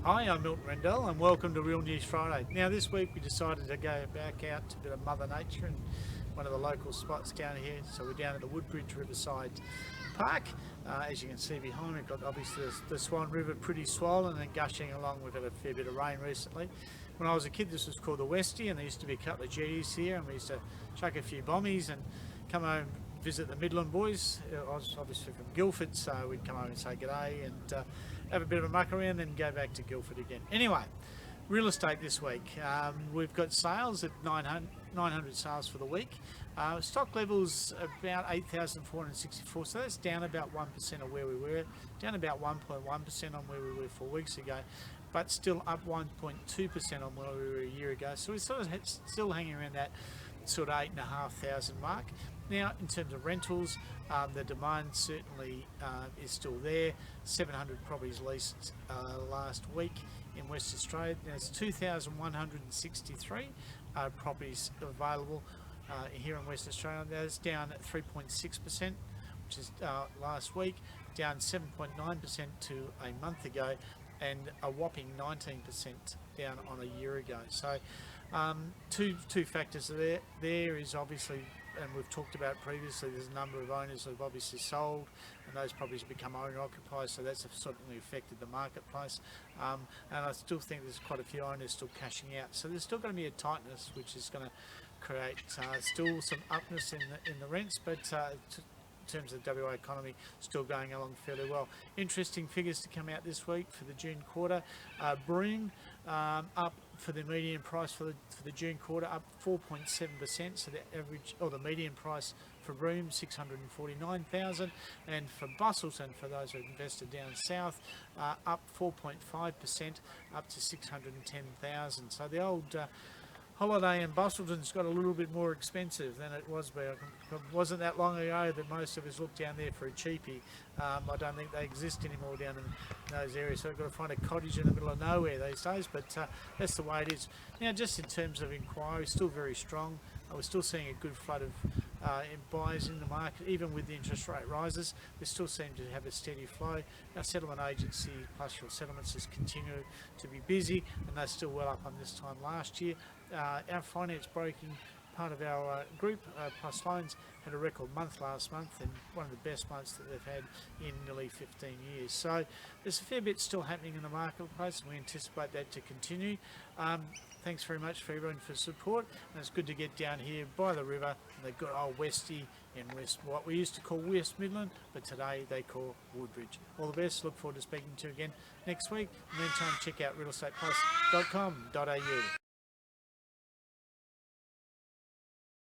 Hi, I'm Milton Rendell and welcome to Real News Friday. Now this week we decided to go back out to a bit of Mother Nature and one of the local spots down here. So we're down at the Woodbridge Riverside Park. As you can see behind me, we've got obviously the Swan River pretty swollen and gushing along. We've had a fair bit of rain recently. When I was a kid this was called the Westie, and there used to be a couple of jetties here, and we used to chuck a few bombies and come home, visit the Midland boys. I was obviously from Guildford, so we'd come home and say g'day and have a bit of a muck around, then go back to Guildford again. Anyway, real estate this week. We've got sales at 900 sales for the week. Stock levels about 8,464, so that's down about 1% of where we were, down about 1.1% on where we were 4 weeks ago, but still up 1.2% on where we were a year ago. So we're sort of still hanging around that sort of 8,500 mark. Now, in terms of rentals, the demand certainly is still there. 700 properties leased last week in West Australia. There's 2,163 properties available here in West Australia. That's down at 3.6%, which is last week, down 7.9% to a month ago, and a whopping 19% down on a year ago. So two factors there. There is obviously, and we've talked about previously, there's a number of owners who have obviously sold and those properties have become owner occupied, so that's certainly affected the marketplace. And I still think there's quite a few owners still cashing out, so there's still going to be a tightness which is going to create still some upness in the rents, but in terms of the WA economy, still going along fairly well. Interesting figures to come out this week for the June quarter. Broome up for the median price for the June quarter, up 4.7%. So the average, or the median price for Broome, 649,000, and for Busselton, for those who invested down south, up 4.5%, up to 610,000. So the old holiday in Busselton's got a little bit more expensive than it was. It wasn't that long ago that most of us looked down there for a cheapie. I don't think they exist anymore down in those areas, so we've got to find a cottage in the middle of nowhere these days, but that's the way it is. Now, just in terms of inquiry, still very strong. We're still seeing a good flood of buyers in the market, even with the interest rate rises. We still seem to have a steady flow. Our settlement agency, Pastoral Settlements, has continued to be busy, and they're still well up on this time last year. Our finance broking part of our group, Plus Loans, had a record month last month, and one of the best months that they've had in nearly 15 years. So there's a fair bit still happening in the marketplace, and we anticipate that to continue. Thanks very much for everyone for support, and it's good to get down here by the river, the good old Westie in what we used to call West Midland, but today they call Woodbridge. All the best. Look forward to speaking to you again next week. In the meantime, check out realestateplus.com.au.